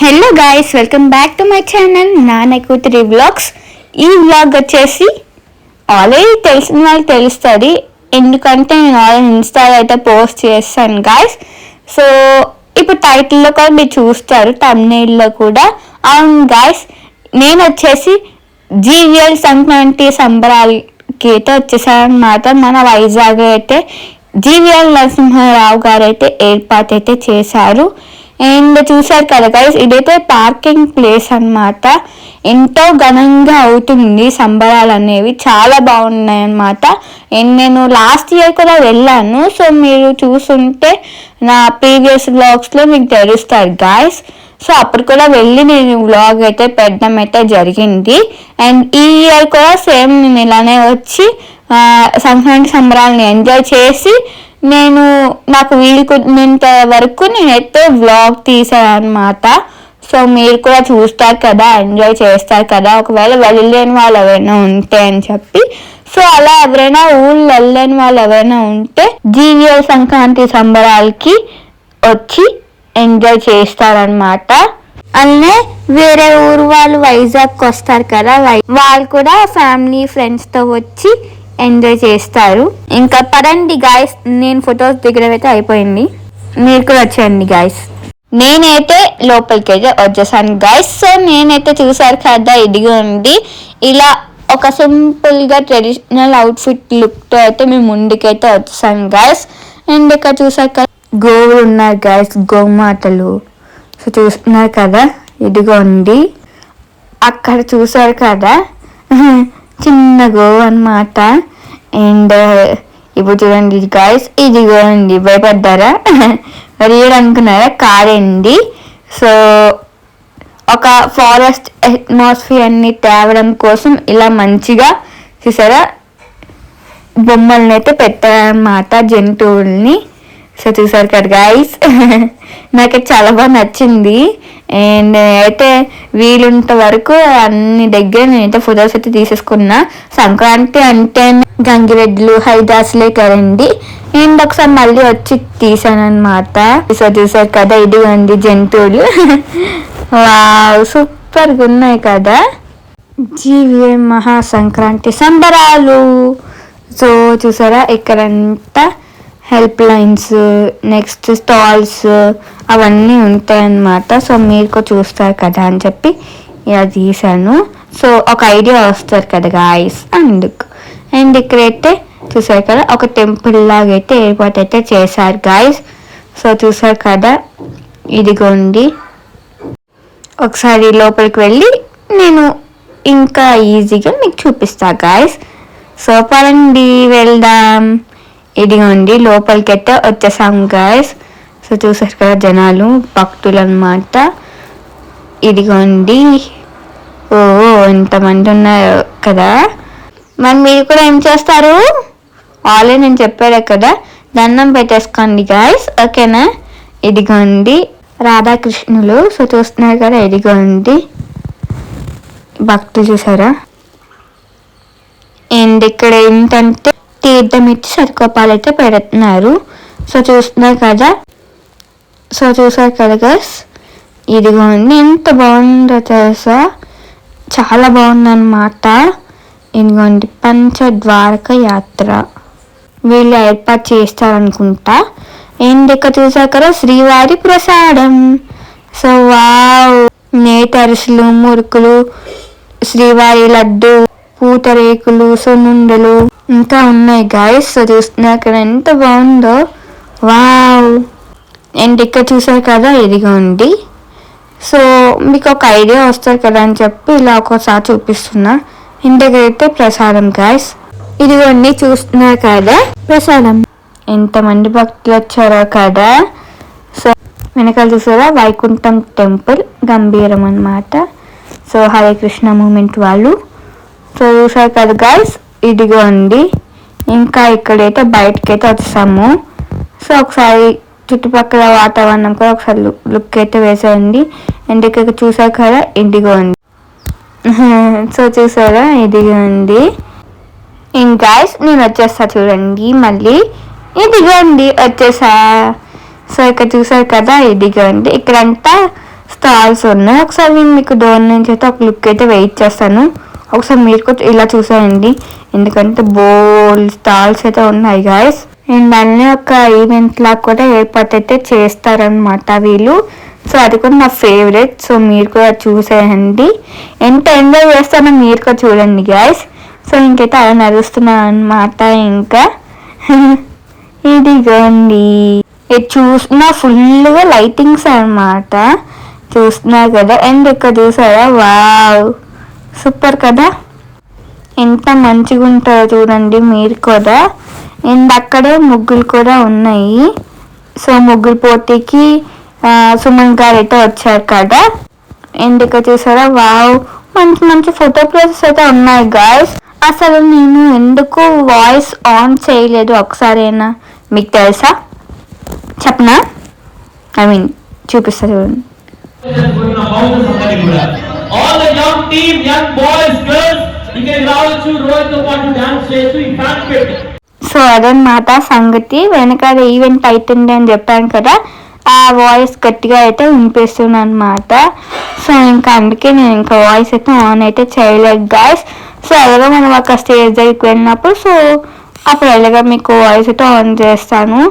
Hello guys, welcome back to my channel నాన్న కూతురి vlogs. ఈ వ్లాగ్ వచ్చేసి ఆల్రెడీ తెలిసిన వాళ్ళకి తెలుస్తుంది, ఎందుకంటే నేను ఆల్రెడీ ఇన్స్టాలో అయితే పోస్ట్ చేస్తాను గాయ్స్. సో ఇప్పుడు టైటిల్లో కూడా మీరు చూస్తారు, థంబ్నెయిల్లో కూడా. అవును గాయ్స్, నేను వచ్చేసి జీవీఎల్ సంక్రాంతి సంబరాలకి అయితే వచ్చేసాను అన్నమాట. మన వైజాగ్ అయితే జీవీఎల్ నరసింహారావు గారు అయితే ఏర్పాటు అయితే చేశారు. అండ్ చూసారు కదా గైస్, ఇదైతే పార్కింగ్ ప్లేస్ అన్నమాట. ఎంతో ఘనంగా అవుతుంది సంబరాలు అనేవి, చాలా బాగున్నాయి అన్నమాట. అండ్ నేను లాస్ట్ ఇయర్ కూడా వెళ్ళాను, సో మీరు చూస్తుంటే నా ప్రీవియస్ వ్లాగ్స్లో మీకు తెలుస్తారు గాయస్. సో అప్పుడు కూడా వెళ్ళి నేను వ్లాగ్ అయితే పెట్టడం అయితే జరిగింది. అండ్ ఈ ఇయర్ కూడా సేమ్ నేను ఇలానే వచ్చి సంక్రాంతి సంబరాలను ఎంజాయ్ చేసి నాకు వీలు కుదిరినంత వరకు నేనైతే వ్లాగ్ తీసాను అనమాట. సో మీరు కూడా చూస్తారు కదా, ఎంజాయ్ చేస్తారు కదా, ఒకవేళ వెళ్ళలేని వాళ్ళు ఎవరైనా ఉంటే అని చెప్పి. సో అలా ఎవరైనా ఊళ్ళు వెళ్ళలేని వాళ్ళు ఎవరైనా ఉంటే జీవీఎల్ సంక్రాంతి సంబరాలకి వచ్చి ఎంజాయ్ చేస్తారనమాట. అలానే వేరే ఊరు వాళ్ళు వైజాగ్కి వస్తారు కదా, వాళ్ళు కూడా ఫ్యామిలీ ఫ్రెండ్స్తో వచ్చి ఎంజాయ్ చేస్తారు. ఇంకా పదండి గాయస్, నేను ఫొటోస్ దిగడం అయితే అయిపోయింది, మీరు కూడా వచ్చేయండి గాయస్. నేనైతే లోపలికి అయితే వచ్చేసాను గాయస్. సో నేనైతే చూసారు కదా, ఇదిగా ఉంది ఇలా ఒక సింపుల్గా ట్రెడిషనల్ అవుట్ఫిట్ లుక్తో అయితే మేము ముందుకైతే వచ్చేసాను గాయస్. అండ్ ఇక్కడ చూసారు కదా, గోవులు ఉన్నారు గాయస్, గోమాతలు. సో చూస్తున్నారు కదా, ఇదిగో ఉంది. అక్కడ చూసారు కదా, చిన్న గోవు అన్నమాట. అండ్ ఇప్పుడు చూడండి గాయస్, ఇదిగో అండి, భయపడ్డారా? రియల్ అనుకున్నారా? కాదండి. సో ఒక ఫారెస్ట్ అట్మాస్ఫియర్ని తేవడం కోసం ఇలా మంచిగా చూసారా బొమ్మల్ని అయితే పెట్టారన్నమాట, జంతువుల్ని. సో చూసారు కదా గాయస్, నాకైతే చాలా బాగా నచ్చింది. అండ్ అయితే వీలుంత వరకు అన్ని దగ్గర నేనైతే ఫొటోస్ అయితే తీసేసుకున్నా. సంక్రాంతి అంటే గంగిరెడ్లు హైదాసులే కదండి. అండ్ ఒకసారి మళ్ళీ వచ్చి తీసాను అనమాట. సో చూసారు కదా, ఇదిగోండి జంతువులు. వావ్, సూపర్గా ఉన్నాయి కదా. జీవీఎల్ మహా సంక్రాంతి సంబరాలు. సో చూసారా, ఇక్కడంతా హెల్ప్ లైన్స్, నెక్స్ట్ స్టాల్స్ అవన్నీ ఉంటాయన్నమాట. సో మీరు కూడా చూస్తారు కదా అని చెప్పి ఇలా తీసాను. సో ఒక ఐడియా వస్తుంది కదా గాయస్, అందుకు. అండ్ ఇక్కడైతే చూసారు కదా, ఒక టెంపుల్ లాగా అయితే ఏర్పాటు అయితే చేశారు గాయస్. సో చూసారు కదా, ఇదిగోండి. ఒకసారి లోపలికి వెళ్ళి నేను ఇంకా ఈజీగా మీకు చూపిస్తా గాయస్. సో పదండి వెళ్దాం. ఇదిగోండి, లోపలికి అయితే వచ్చేసాం గాయస్. సో చూసారు కదా, జనాలు భక్తులు అన్నమాట. ఇదిగోండి, ఓ ఎంతమంది ఉన్నారు కదా. మరి మీరు కూడా ఏం చేస్తారు? ఆల్రెడీ నేను చెప్పాను కదా, దండం పెట్టేసుకోండి గాయస్, ఓకేనా. ఇదిగోండి రాధాకృష్ణులు. సో చూస్తున్నారు కదా, ఇదిగోండి భక్తులు చూసారా. అండ్ ఇక్కడ ఏంటంటే తీర్థం ఇచ్చి సరికోపాలు అయితే పెడుతున్నారు. సో చూస్తున్నారు కదా. సో చూసారు కదా గైస్, ఇదిగోండి ఎంత బాగుందో తెలుసా, చాలా బాగుందన్నమాట. ఇదిగోండి పంచద్వారక యాత్ర వీళ్ళు ఏర్పాటు చేస్తారనుకుంటా. అండ్ ఇక్కడ చూసారు కదా, శ్రీవారి ప్రసాదం. సో వావ్, నేతరుసులు, మురుకులు, శ్రీవారి లడ్డు, పూతరేకులు, సున్నుండలు ఇంకా ఉన్నాయి గాయస్. సో చూస్తున్నారు కదా, ఎంత బాగుందో, వావ్. అండ్ ఇక్కడ చూసారు కదా, ఇదిగోండి. సో మీకు ఒక ఐడియా వస్తుంది కదా అని చెప్పి ఇలా ఒకసారి చూపిస్తున్నా. ఇంటికైతే ప్రసాదం గాయస్, ఇదిగోండి చూస్తున్నారు కదా ప్రసాదం. ఎంతమంది భక్తులు వచ్చారో కదా. సో వెనకాల చూసారా, వైకుంఠం టెంపుల్ గంభీరం అన్నమాట. సో హరే కృష్ణ మూమెంట్ వాళ్ళు. సో చూసారు కదా గాయస్, ఇదిగోండి. ఇంకా ఇక్కడైతే బయటకైతే వచ్చాము. సో ఒకసారి చుట్టుపక్కల వాతావరణం కూడా ఒకసారి లుక్ అయితే వేసేయండి. అండ్ ఇక్కడ చూసారు కదా, ఇదిగోండి. సో చూసారా, ఇదిగోండి. ఇంకా గాయస్ నేను వచ్చేస్తా చూడండి, మళ్ళీ ఇదిగోండి వచ్చేసా. సో ఇక్కడ చూసారు కదా, ఇదిగోండి. ఇక్కడంతా స్టాల్స్ ఉన్నాయి. ఒకసారి నేను మీకు డోర్ నుంచి అయితే ఒక లుక్ అయితే వెయిట్ చేస్తాను. ఒకసారి మీరు కూడా ఇలా చూసానండి, ఎందుకంటే బోల్ స్టాల్స్ అయితే ఉన్నాయి గాయస్. అండ్ అన్నీ ఒక ఈవెంట్ లా కూడా ఏర్పాటు అయితే చేస్తారనమాట వీళ్ళు. సో అది కూడా నా ఫేవరెట్. సో మీరు కూడా చూసేయండి, ఎంత ఎంజాయ్ చేస్తానో మీరు కూడా చూడండి గాయస్. సో ఇంకైతే అలా నడుస్తున్నాను అనమాట. ఇంకా ఇదిగోండి, ఇది చూస్తున్నా ఫుల్గా లైటింగ్స్ అనమాట, చూస్తున్నారు కదా. అండ్ ఇక్కడ చూసారా, వావ్ సూపర్ కదా, ఎంత మంచిగా ఉంటుందో చూడండి మీరు కూడా. అండ్ అక్కడే ముగ్గులు కూడా ఉన్నాయి. సో ముగ్గుల పోటీకి సుమన్ గారు అయితే వచ్చారు కదా. అండ్ ఇక్కడ చూసారా, వావ్ మంచి మంచి ఫోటో ప్లేసెస్ అయితే ఉన్నాయి గాయస్. అసలు నేను ఎందుకు వాయిస్ ఆన్ చేయలేదు ఒకసారైనా మీకు తెలుసా, చెప్పనా? ఐ మీన్ చూపిస్తా చూడండి. సో అదనమాట సంగతి, వెనకాల ఈవెంట్ అవుతుంది అని చెప్పాను కదా, ఆ వాయిస్ గట్టిగా అయితే వినిపిస్తుంది అనమాట. సో ఇంకా అందుకే నేను ఇంకా వాయిస్ అయితే ఆన్ అయితే చేయలేదు గాయస్. సో అలాగే మనం ఒక స్టేజ్ దగ్గరికి వెళ్ళినప్పుడు సో అప్పుడు అలాగా మీకు వాయిస్ అయితే ఆన్ చేస్తాను.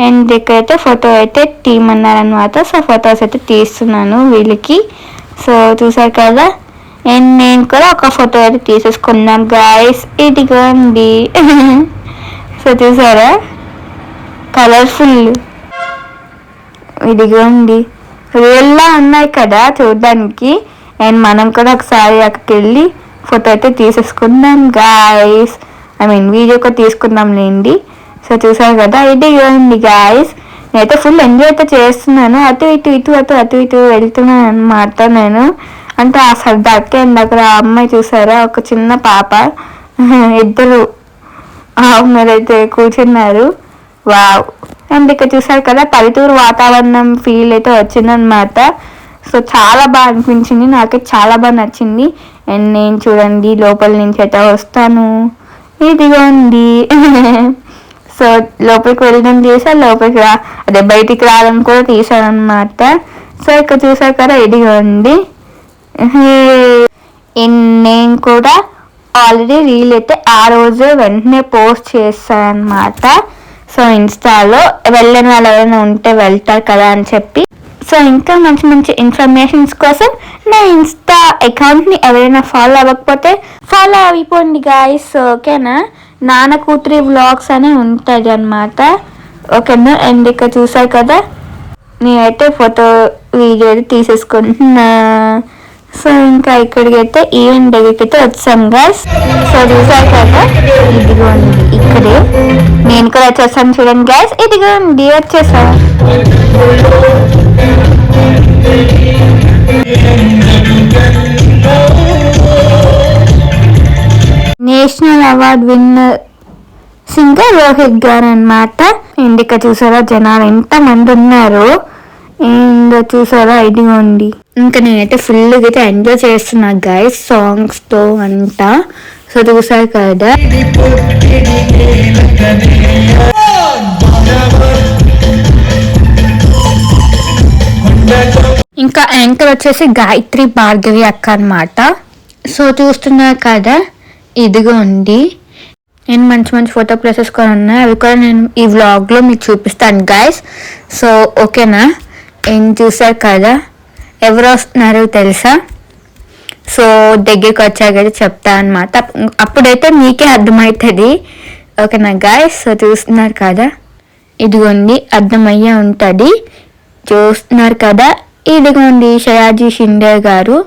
అండ్ ఇక్కడైతే ఫోటో అయితే తీయమన్నారనమాట. సో ఫొటోస్ అయితే తీస్తున్నాను వీళ్ళకి. సో చూసారు కదా, అండ్ నేను కూడా ఒక ఫోటో అయితే తీసేసుకున్నాను గాయస్. ఇదిగోండి సో చూసారా, కలర్ఫుల్, ఇదిగోండి రియల్లా ఉన్నాయి కదా చూడడానికి. అండ్ మనం కూడా ఒకసారి అక్కడికి వెళ్ళి ఫోటో అయితే తీసేసుకుందాం గాయస్, ఐ మీన్ వీడియో కూడా తీసుకుందాం లేండి. సో చూసారు కదా, ఇదిగోండి గాయస్, నేనైతే ఫుల్ ఎంజాయ్ అయితే చేస్తున్నాను. అటు ఇటు వెళ్తున్నాను అనమాట నేను. అంటే ఆ సర్దాకి అండ్ అక్కడ అమ్మాయి చూసారా, ఒక చిన్న పాప, ఇద్దరు మీరైతే కూర్చున్నారు. వావ్. అండ్ ఇక్కడ చూసారు కదా, పల్లెటూరు వాతావరణం ఫీల్ అయితే వచ్చిందనమాట. సో చాలా బాగా అనిపించింది, నాకైతే చాలా బాగా నచ్చింది. అండ్ నేను చూడండి లోపల నుంచి అయితే వస్తాను, ఇదిగోండి సో లోపలికి వెళ్ళడం చేసా, లోపలికి అదే బయటికి రావడం కూడా తీసాను అనమాట. సో ఇక్కడ చూసారు కదా, ఇదిగోండి నేను కూడా ఆల్రెడీ రీల్ అయితే ఆ రోజు వెంటనే పోస్ట్ చేస్తాను అనమాట. సో ఇన్స్టాలో వెళ్ళని వాళ్ళు ఎవరైనా ఉంటే వెళ్తారు కదా అని చెప్పి. సో ఇంకా మంచి మంచి ఇన్ఫర్మేషన్స్ కోసం నా ఇన్స్టా అకౌంట్ని ఎవరైనా ఫాలో అవ్వకపోతే ఫాలో అయిపోండి గాయస్, ఓకేనా? నాన్న కూతురి వ్లాగ్స్ అని ఉంటుంది అనమాట, ఓకేనా? అండ్ ఇక్కడ చూసారు కదా, నేనైతే ఫోటో వీడియో అయితే తీసేసుకుంటున్నా. సో ఇంకా ఇక్కడికి అయితే ఈవెంట్ దగ్గరికి అయితే వచ్చాం గాయస్. సో చూసారు కదా, ఇదిగోండి ఇక్కడే నేను కూడా వచ్చేసాను చూడండి గాయస్, ఇదిగోండి వచ్చేసాను. National award winner singer Rohit గారు అనమాట. అండ్ ఇక్కడ చూసారా జనాలు ఎంత మంది ఉన్నారు, అండ్ చూసారా ఇదిగోండి. ఇంకా నేనైతే ఫుల్ అయితే ఎంజాయ్ చేస్తున్నా గైస్ సాంగ్స్ తో అంతా. సో చూసారు కదా, ఇంకా యాంకర్ వచ్చేసి గాయత్రి భార్గవి అక్క అనమాట. సో చూస్తున్నారు కదా, ఇదిగోండి నేను మంచి మంచి ఫోటో ప్లేసెస్ కూడా ఉన్నాయి, అవి కూడా నేను ఈ వ్లాగ్లో మీకు చూపిస్తాను గైస్. సో ఓకేనా? ఏం చూసారు కదా, ఎవరు వస్తున్నారో తెలుసా? సో దగ్గరికి వచ్చాకైతే చెప్తా అనమాట, అప్పుడైతే మీకే అర్థమవుతుంది, ఓకేనా గైస్? సో చూస్తున్నారు కదా, ఇదిగోండి అర్థమయ్యే ఉంటుంది, చూస్తున్నారు కదా, ఇదిగోండి షయాజీ షిండే గారు,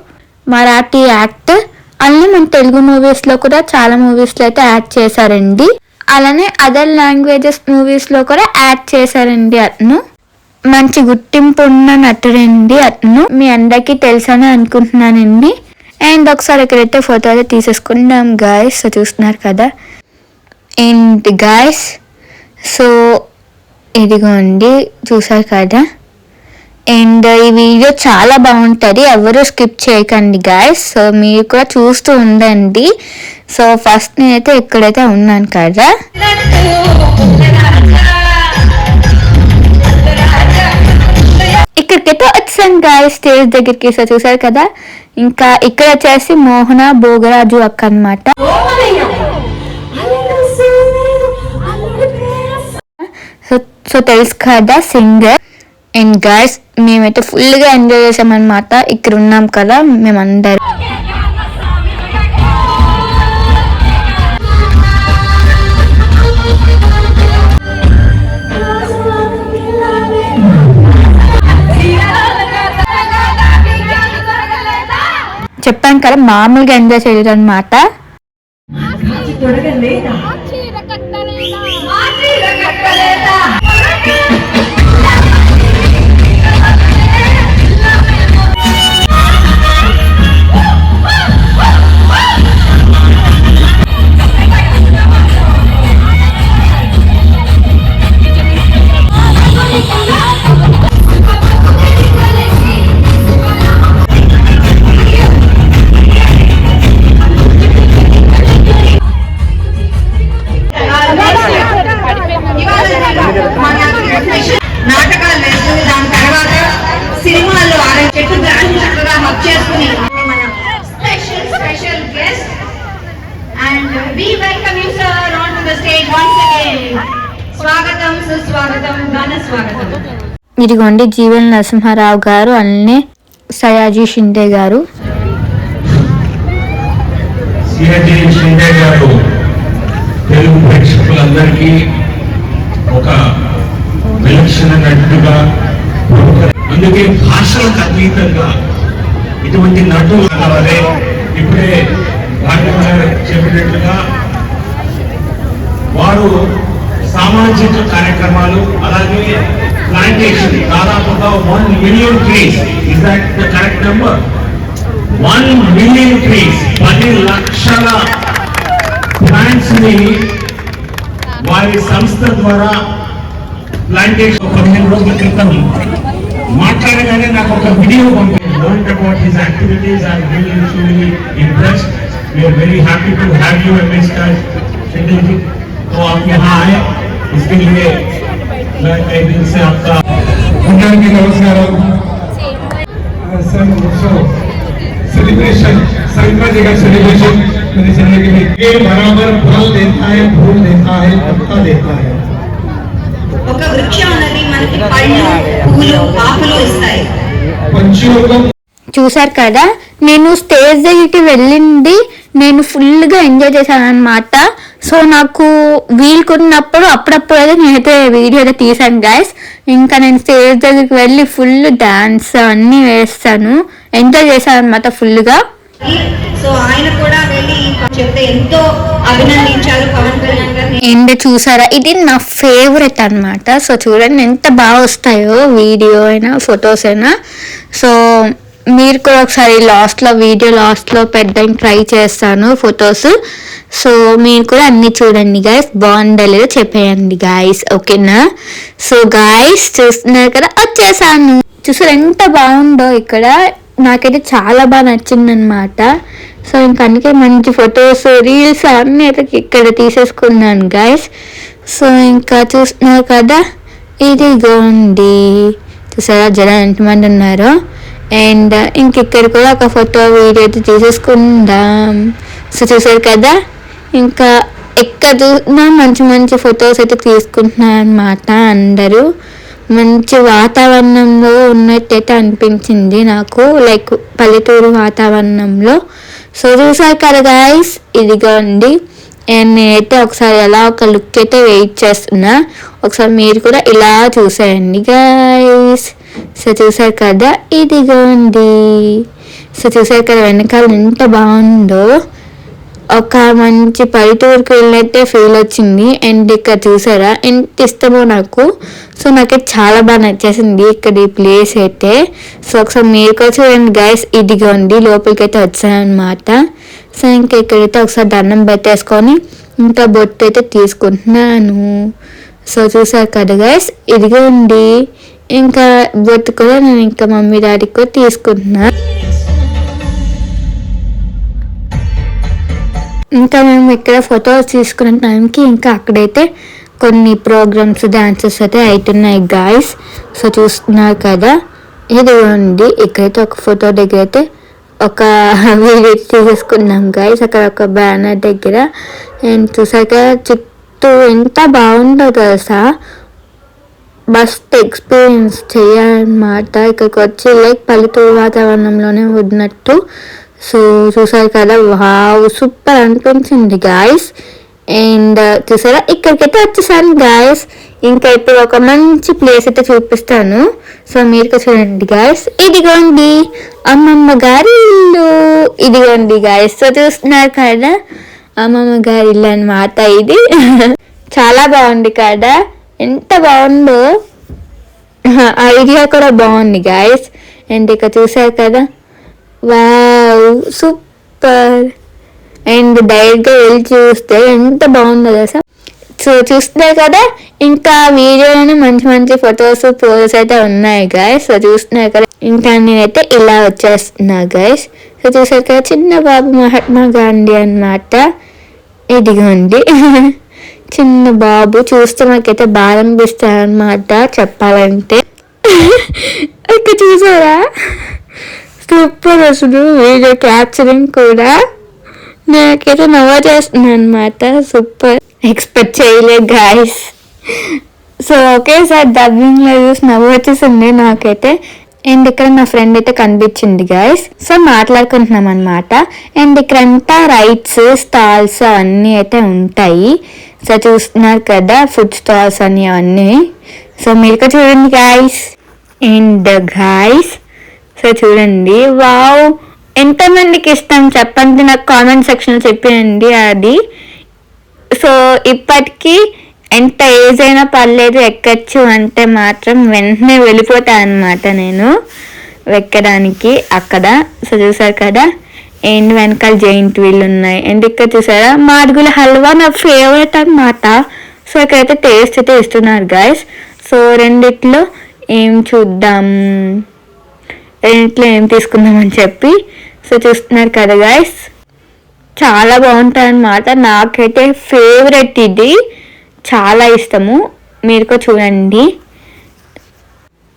మరాఠీ యాక్టర్. అలానే మన తెలుగు మూవీస్లో కూడా చాలా మూవీస్లో అయితే యాడ్ చేశారండి, అలానే అదర్ లాంగ్వేజెస్ మూవీస్లో కూడా యాడ్ చేశారండి. అతను మంచి గుర్తింపు ఉన్న నటుడండి అతను, మీ అందరికీ తెలుసని అనుకుంటున్నానండి. అండ్ ఒకసారి ఇక్కడైతే ఫోటో అయితే తీసేసుకున్నాం గాయస్. సో చూస్తున్నారు కదా, అండ్ గాయస్ సో ఇదిగోండి చూసారు కదా. అండ్ ఈ వీడియో చాలా బాగుంటుంది, ఎవరు స్కిప్ చేయకండి గాయస్. సో మీరు కూడా చూస్తూ ఉండండి. సో ఫస్ట్ నేనైతే ఇక్కడైతే ఉన్నాను కదా, ఇక్కడికైతే వచ్చాను గాయస్. గాయస్ స్టేజ్ దగ్గరికి. సో చూసారు కదా. ఇంకా ఇక్కడ వచ్చేసి మోహన భోగరాజు అక్క అనమాట. సో తెలుసు కదా సింగర్. అండ్ గాయస్ మేమైతే ఫుల్గా ఎంజాయ్ చేసామన్నమాట. ఇక్కడ ఉన్నాం కదా మేమందరం. చెప్పాను కదా మామూలుగా ఎంజాయ్ చేయలేదు అనమాట. ఇదిగోండి జీవన్ నరసింహారావు గారు, అన్నే సయాజీ షిండే గారు. తెలుగు ప్రేక్షకులందరికీ ఒక విలక్షణ నటుడుగా, అందుకే భాషలకు అతీతంగా ఇటువంటి నటులు కావాలి. ఇప్పుడే చెప్పినట్లుగా వారు సామాజిక కార్యక్రమాలు, అలాగే ప్లాంటేషన్ దాదాపుగా 1 million trees. Is that the correct number? 1 million trees, 10 లక్షల ప్లాంట్స్ ని వారి సంస్థ ద్వారా ప్లాంటేషన్ 15 రోజుల క్రితం మాట్లాడగానే నాకు ఒక వీడియో పంపింది. Learn about his activities. I am really impressed. We are very happy to have you amongst us. तो आप यहाँ आए, इसके लिए मैं कई दिन से आपका नमस्कार. सेलिब्रेशन संक्रांति का सेलिब्रेशन मेरे चलने के लिए ये बराबर फल देता है, फूल देता है, पत्ता देता है. ఒక వృక్షం అనేది మనకి పళ్ళు, పూలు, ఆకులు ఇస్తాయి. पंछियों को చూసారు కదా, నేను స్టేజ్ దగ్గరికి వెళ్ళింది నేను ఫుల్గా ఎంజాయ్ చేశాను అనమాట. సో నాకు వీలుకున్నప్పుడు అప్పుడప్పుడు అయితే నేనైతే వీడియో అయితే తీసాను గైస్. ఇంకా నేను స్టేజ్ దగ్గరికి వెళ్ళి ఫుల్ డాన్స్ అన్నీ వేస్తాను, ఎంజాయ్ చేశాను అనమాట ఫుల్గా. సో ఆయన కూడా వెళ్ళి చెప్తే ఎంతో అభినందించారు పవన్ కళ్యాణ్ గారిని. అండ్ చూసారా, ఇది నా ఫేవరెట్ అనమాట. సో చూడండి ఎంత బాగా వస్తాయో వీడియో అయినా ఫొటోస్ అయినా. సో మీరు కూడా ఒకసారి వీడియో లాస్ట్లో పెట్టడానికి ట్రై చేస్తాను ఫొటోస్. సో మీరు కూడా అన్ని చూడండి గైస్, బాగుందా లేదో చెప్పేయండి గైస్, ఓకేనా? సో గైస్ చూస్తున్నారు కదా, వచ్చేసాను. చూసారు ఎంత బాగుందో ఇక్కడ. నాకైతే చాలా బాగా నచ్చింది అనమాట. సో ఇంకా అందుకే మంచి ఫొటోస్, రీల్స్ అన్నీ అయితే ఇక్కడ తీసేసుకున్నాను గైస్. సో ఇంకా చూస్తున్నారు కదా, ఇదిగోండి చూసారా జనం ఎంతమంది ఉన్నారో. అండ్ ఇంకెక్కడ కూడా ఒక ఫోటో వీడియో అయితే తీసేసుకుందాం. సో చూసారు కదా, ఇంకా ఎక్కడ చూసినా మంచి మంచి ఫొటోస్ అయితే తీసుకుంటున్నారు అన్నమాట. అందరూ మంచి వాతావరణంలో ఉన్నట్టయితే అనిపించింది నాకు, లైక్ పల్లెటూరు వాతావరణంలో. సో చూసారు కదా గైస్, ఇదిగోండి. అండ్ నేనైతే ఒకసారి ఎలా ఒక లుక్ అయితే వెయిట్ చేస్తున్నా, ఒకసారి మీరు కూడా ఇలా చూసేయండి గైస్. సో చూసారు కదా, ఇదిగోండి. సో చూసారు కదా వెనకాల ఎంత బాగుందో, ఒక మంచి పల్లెటూరుకి వెళ్ళినట్టే ఫీల్ వచ్చింది. అండ్ ఇక్కడ చూసారా ఎంత ఇష్టమో నాకు. సో నాకైతే చాలా బాగా నచ్చేసింది ఇక్కడ ఈ ప్లేస్ అయితే. సో ఒకసారి మీరు కూడా చూడండి గైస్, ఇదిగోండి లోపలికి అయితే వచ్చానమాట. సో ఇంకా ఇక్కడైతే ఒకసారి దండం పెట్టేసుకొని ఇంకా బొట్టు అయితే తీసుకుంటున్నాను. సో చూసారు కదా గైస్, ఇదిగోండి. ఇంకా బొట్టు కూడా నేను ఇంకా మమ్మీ డాడీకి కూడా తీసుకుంటున్నా. ఇంకా మేము ఇక్కడ ఫొటోస్ తీసుకునే టైంకి ఇంకా అక్కడైతే కొన్ని ప్రోగ్రామ్స్ డాన్సెస్ అయితే అవుతున్నాయి గాయస్. సో చూస్తున్నారు కదా, ఇదిగోండి ఇక్కడైతే ఒక ఫోటో దగ్గర అయితే ఒక వీడియో తీసేసుకున్నాం గైస్, అక్కడ ఒక బ్యానర్ దగ్గర. అండ్ చూసాక చుట్టూ ఎంత బాగుందో తెలుసా, బస్ట్ ఎక్స్పీరియన్స్ చేయాలన్నమాట. ఇక్కడికి వచ్చి లైక్ పల్లెటూరు వాతావరణంలోనే ఉన్నట్టు. సో చూసారు కదా, వావ్ సూపర్ అనిపించింది గాయస్. అండ్ చూసారా ఇక్కడికైతే వచ్చేసాను గాయస్. ఇంకా ఇప్పుడు ఒక మంచి ప్లేస్ అయితే చూపిస్తాను. సో మీరు చూడండి గాయస్, ఇదిగోండి అమ్మమ్మ గారి ఇల్లు. ఇదిగోండి గాయస్, సో చూస్తున్నారు కదా అమ్మమ్మ గారి ఇల్లు అన్నమాట ఇది. చాలా బాగుంది కదా, ఎంత బాగుందో. ఐడియా కూడా బాగుంది గాయస్. అండ్ ఇక చూసారు కదా, వావ్ సూపర్. అండ్ డైరెక్ట్గా వెళ్ళి చూస్తే ఎంత బాగుందో తెలుసా. సో చూస్తున్నారు కదా, ఇంకా వీడియోలోనే మంచి మంచి ఫొటోస్ పోజెస్ అయితే ఉన్నాయి గాయస్. సో చూస్తున్నారు కదా, ఇంకా నేనైతే ఇలా వచ్చేస్తున్నా గాయస్. సో చూసారు కదా, చిన్న బాబు మహాత్మా గాంధీ అన్నమాట. ఇదిగోండి చిన్న బాబు, చూస్తే నాకైతే బాగా అనిపిస్తుంది అన్నమాట చెప్పాలంటే. ఇక్కడ చూసారా, సూపర్ అసలు వీడియో క్యాప్చరింగ్ కూడా నాకైతే నవ్వు చేస్తుంది అనమాట. సూపర్, ఎక్స్పెక్ట్ చేయలేదు గాయస్. సో ఒకేసారి డబ్బింగ్లో చూసి నవ్వు వచ్చేసింది నాకైతే. అండ్ ఇక్కడ నా ఫ్రెండ్ అయితే కనిపించింది గాయస్. సో మాట్లాడుకుంటున్నాం అనమాట. అండ్ ఇక్కడంతా రైడ్స్ స్టాల్స్ అవన్నీ అయితే ఉంటాయి. సో చూస్తున్నారు కదా, ఫుడ్ స్టాల్స్ అని అవన్నీ. సో మీరు చూడండి గాయస్. అండ్ గాయస్ సో చూడండి, వావ్ ఎంతమందికి ఇష్టం చెప్పండి, నాకు కామెంట్ సెక్షన్లో చెప్పండి అది. సో ఇప్పటికీ ఎంత ఏజ్ అయినా పర్లేదు, ఎక్కచ్చు అంటే మాత్రం వెంటనే వెళ్ళిపోతా అనమాట నేను ఎక్కడానికి అక్కడ. సో చూసారు కదా, అండ్ వెనకాల జైంట్ వీల్ ఉన్నాయి. అండ్ ఇక్కడ చూసారా, మాడుగుల హల్వా నా ఫేవరెట్ అనమాట. సో ఇక్కడైతే టేస్ట్ అయితే ఇస్తున్నారు గాయస్. సో రెండిట్లో ఏం చూద్దాం, రెండిట్లో ఏం తీసుకుందామని చెప్పి. సో చూస్తున్నారు కదా గాయస్, చాలా బాగుంటుంది అనమాట. నాకైతే ఫేవరెట్ ఇది, చాలా ఇష్టము. మీరు కూడా చూడండి.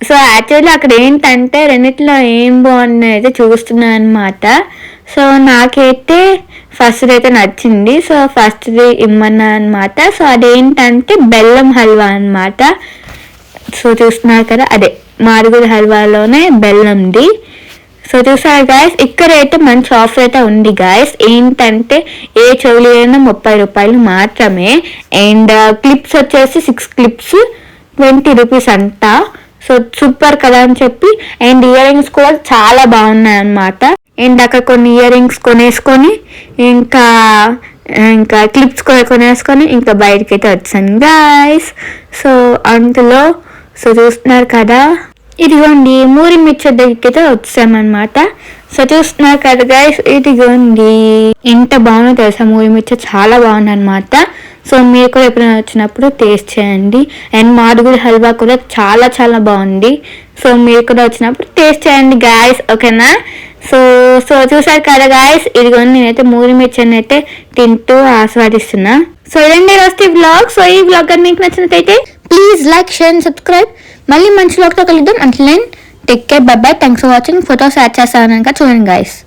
సో యాక్చువల్లీ అక్కడ ఏంటంటే రెండిట్లో ఏం బాగుంది అయితే చూస్తున్నాను అనమాట. సో నాకైతే ఫస్ట్ అయితే నచ్చింది. సో ఫస్ట్ది ఇమ్మన్నా అనమాట. సో అదేంటంటే బెల్లం హల్వా అనమాట. సో చూస్తున్నారు కదా, అదే మాడుగుల హల్వాలోనే బెల్లంది. సో చూసారు గాయస్, ఇక్కడైతే మంచి ఆఫర్ అయితే ఉంది గాయస్. ఏంటంటే ఏ చెవులు అయినా 30 రూపాయలు మాత్రమే. అండ్ క్లిప్స్ వచ్చేసి 6 క్లిప్స్ 20 రూపీస్ అంతా. సో సూపర్ కదా అని చెప్పి. అండ్ ఇయర్ రింగ్స్ కూడా చాలా బాగున్నాయి అన్నమాట. అండ్ అక్కడ కొన్ని ఇయర్ రింగ్స్ కొనేసుకొని ఇంకా క్లిప్స్ కూడా కొనేసుకొని ఇంకా బయటకి అయితే వచ్చాను గాయస్. సో అందులో సో చూస్తున్నారు కదా, ఇదిగోండి మూరి మిర్చి దగ్గరికి అయితే వచ్చామన్నమాట. సో చూస్తున్నారు కదా గైస్, ఇదిగోండి ఎంత బాగుందో తెలుసా, మూరి మిర్చి చాలా బాగుంది అనమాట. సో మీరు కూడా ఎప్పుడైనా వచ్చినప్పుడు టేస్ట్ చేయండి. అండ్ మాడుగుల హల్వా కూడా చాలా చాలా బాగుంది. సో మీరు కూడా వచ్చినప్పుడు టేస్ట్ చేయండి గాయస్, ఓకేనా. సో సో చూసారు కదా గాయస్, ఇదిగోండి నేనైతే మూరి మిర్చిని అయితే తింటూ ఆస్వాదిస్తున్నా. సో ఇదండి రోజు వ్లాగ్. సో ఈ వ్లాగ్ మీకు నచ్చినట్టయితే please like, share and subscribe. మళ్ళీ మంచి వ్లాగ్తో కలుద్దాం. అంటే take care, by by, thanks for watching. Photos add చేస్తాను కనుక చూడండి గాయస్.